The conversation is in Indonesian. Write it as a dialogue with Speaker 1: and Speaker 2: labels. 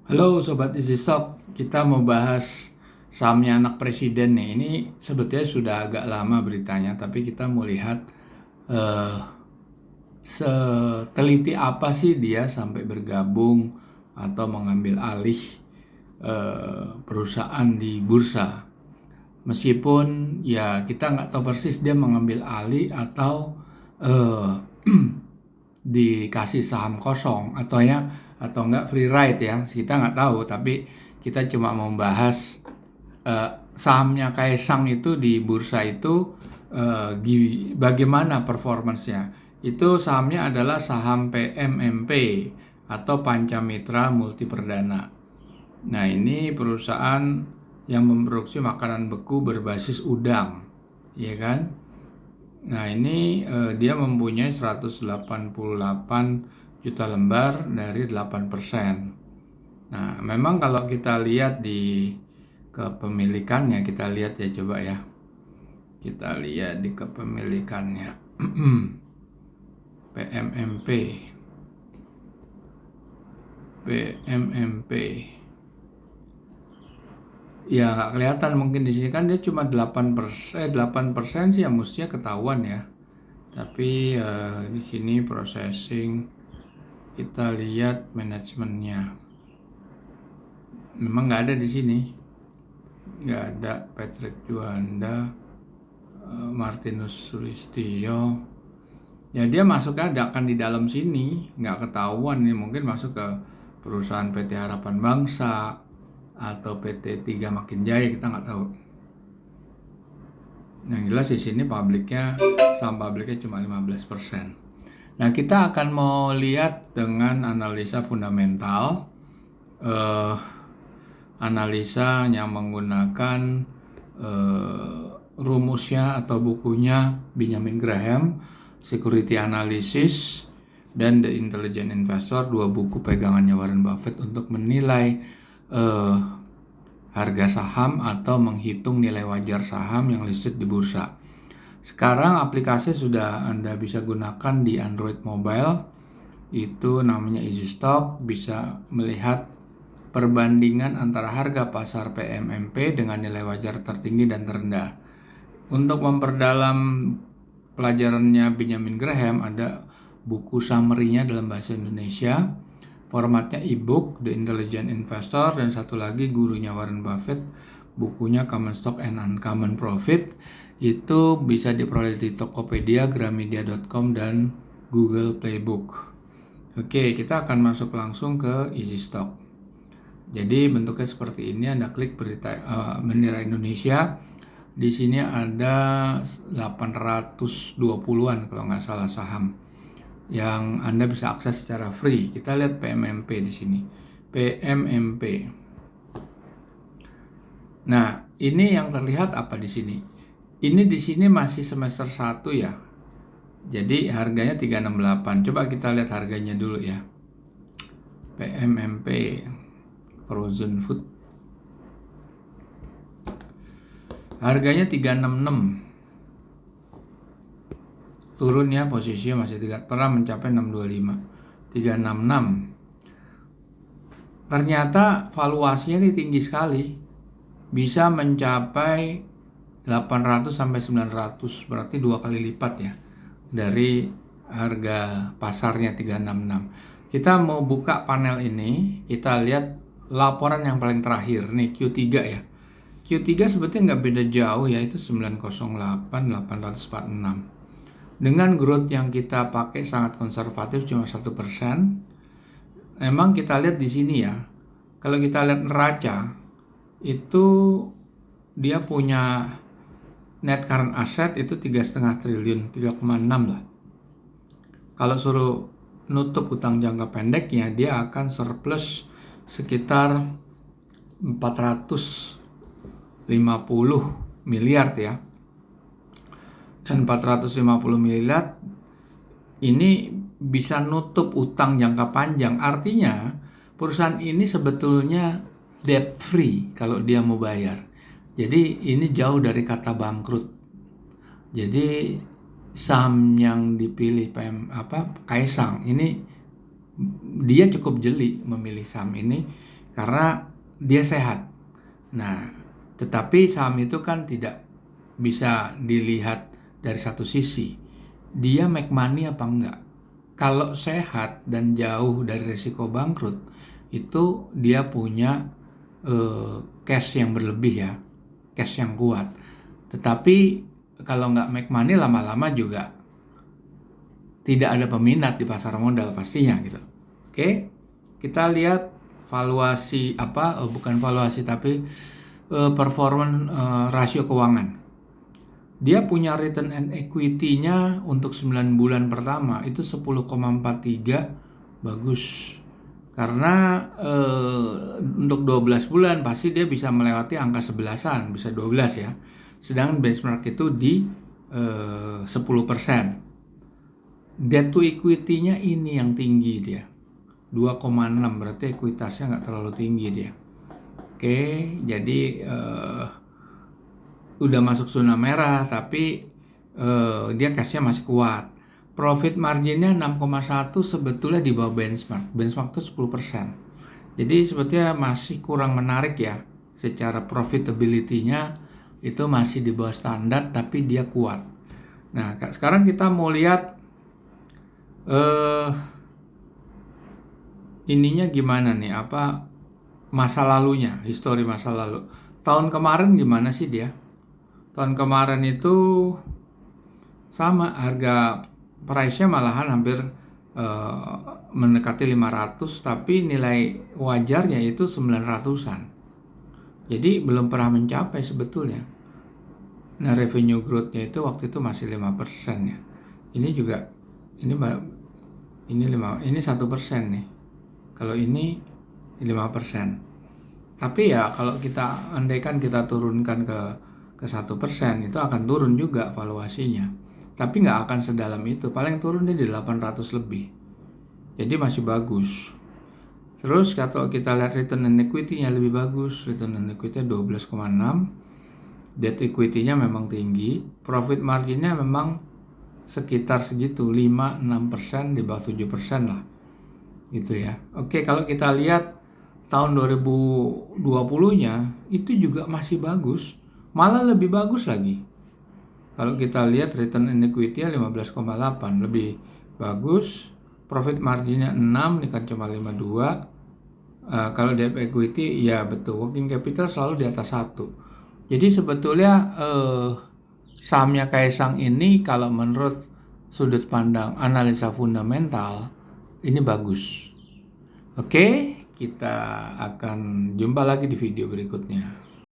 Speaker 1: Halo Sobat Easy Stock, kita mau bahas sahamnya anak presiden nih. Ini sebetulnya sudah agak lama beritanya, tapi kita mau lihat eh, seteliti apa sih dia sampai bergabung atau mengambil alih perusahaan di bursa. Meskipun ya kita nggak tahu persis dia mengambil alih atau eh, dikasih saham kosong atau enggak free ride ya, kita nggak tahu, tapi kita cuma membahas sahamnya Kaesang itu di bursa itu bagaimana performance-nya. Itu sahamnya adalah saham PMMP atau Pancamitra Multiperdana. Nah, ini perusahaan yang memproduksi makanan beku berbasis udang, ya kan? Nah, ini dia mempunyai 188 juta lembar dari 8%. Nah, memang kalau kita lihat di kepemilikannya, kita lihat ya, coba ya. Kita lihat di kepemilikannya. PMMP. PMMP. Ya nggak kelihatan mungkin di sini kan dia cuma 8% sih ya, mestinya ketahuan ya. Tapi di sini processing, kita lihat manajemennya. Memang nggak ada di sini, nggak ada Patrick Juanda, Martinus Sulistyo. Ya dia masuknya akan di dalam sini, nggak ketahuan nih, mungkin masuk ke perusahaan PT Harapan Bangsa atau PT 3 Makin Jaya, kita nggak tahu. Yang jelas di sini saham publiknya cuma 15%. Nah, kita akan mau lihat dengan analisa fundamental, analisa yang menggunakan rumusnya atau bukunya Benjamin Graham, Security Analysis, dan The Intelligent Investor, dua buku pegangannya Warren Buffett untuk menilai harga saham atau menghitung nilai wajar saham yang listed di bursa. Sekarang aplikasi sudah Anda bisa gunakan di Android mobile, itu namanya Easy Stock, bisa melihat perbandingan antara harga pasar PMMP dengan nilai wajar tertinggi dan terendah. Untuk memperdalam pelajarannya Benjamin Graham, ada buku summary-nya dalam bahasa Indonesia, formatnya e-book, The Intelligent Investor, dan satu lagi gurunya Warren Buffett, bukunya Common Stock and Uncommon Profit. Itu bisa diperoleh di Tokopedia, Gramedia.com, dan Google Playbook. Oke, kita akan masuk langsung ke Easy Stock. Jadi bentuknya seperti ini, Anda klik berita bendera Indonesia. Di sini ada 820-an kalau nggak salah saham yang Anda bisa akses secara free. Kita lihat PMMP di sini. PMMP. Nah, ini yang terlihat apa di sini? Ini di sini masih semester 1 ya. Jadi harganya 368. Coba kita lihat harganya dulu ya. PMMP Frozen Food. Harganya 366. Turun ya, posisinya masih pernah mencapai 625. 366. Ternyata valuasinya ini tinggi sekali. Bisa mencapai 800 sampai 900, berarti 2 kali lipat ya dari harga pasarnya 366. Kita mau buka panel ini, kita lihat laporan yang paling terakhir nih, Q3 ya. Q3 sebetulnya nggak beda jauh ya, itu 908, 846. Dengan growth yang kita pakai sangat konservatif, cuma 1%. Memang kita lihat di sini ya, kalau kita lihat neraca, itu dia punya net current asset itu 3,5 triliun, 3,6 lah. Kalau suruh nutup utang jangka pendeknya, dia akan surplus sekitar 450 miliar ya. Dan 450 miliar ini bisa nutup utang jangka panjang. Artinya perusahaan ini sebetulnya debt free kalau dia mau bayar. Jadi ini jauh dari kata bangkrut. Jadi saham yang dipilih Kaesang ini, dia cukup jeli memilih saham ini karena dia sehat. Nah, tetapi saham itu kan tidak bisa dilihat dari satu sisi. Dia make money apa enggak? Kalau sehat dan jauh dari risiko bangkrut, itu dia punya cash yang berlebih ya, cash yang kuat. Tetapi kalau nggak make money, lama-lama juga tidak ada peminat di pasar modal pastinya gitu. Oke, kita lihat valuasi bukan valuasi tapi performance rasio keuangan. Dia punya return on equity-nya untuk 9 bulan pertama itu 10,43, bagus. Karena untuk 12 bulan pasti dia bisa melewati angka 11-an, bisa 12 ya. Sedangkan benchmark itu di 10%. Debt to equity-nya ini yang tinggi dia. 2,6, berarti ekuitasnya nggak terlalu tinggi dia. Oke, jadi udah masuk zona merah, tapi dia cash-nya masih kuat. Profit marginnya 6,1 sebetulnya di bawah benchmark. Benchmark itu 10%. Jadi sebetulnya masih kurang menarik ya. Secara profitability-nya itu masih di bawah standar, tapi dia kuat. Nah, sekarang kita mau lihat ininya gimana nih, masa lalunya, histori masa lalu. Tahun kemarin gimana sih dia? Tahun kemarin itu sama, harga price-nya malahan hampir mendekati 500, tapi nilai wajarnya itu 900-an. Jadi belum pernah mencapai sebetulnya. Nah, revenue growth-nya itu waktu itu masih 5% ya. Ini juga ini 1% nih. Kalau ini 5%. Tapi ya kalau kita andaikan kita turunkan ke 1%, itu akan turun juga valuasinya. Tapi nggak akan sedalam itu. Paling turun dia di 800 lebih. Jadi masih bagus. Terus kalau kita lihat return on equity-nya lebih bagus. Return on equity-nya 12,6. Debt equity-nya memang tinggi. Profit margin-nya memang sekitar segitu, 5-6%, di bawah 7% lah. Gitu ya. Oke, kalau kita lihat tahun 2020-nya itu juga masih bagus, malah lebih bagus lagi. Kalau kita lihat return on equity-nya 15,8, lebih bagus. Profit marginnya 6, ini kan cuma 52. Kalau debt equity ya betul, working capital selalu di atas 1. Jadi sebetulnya sahamnya Kaesang ini kalau menurut sudut pandang analisa fundamental ini bagus. Oke, kita akan jumpa lagi di video berikutnya.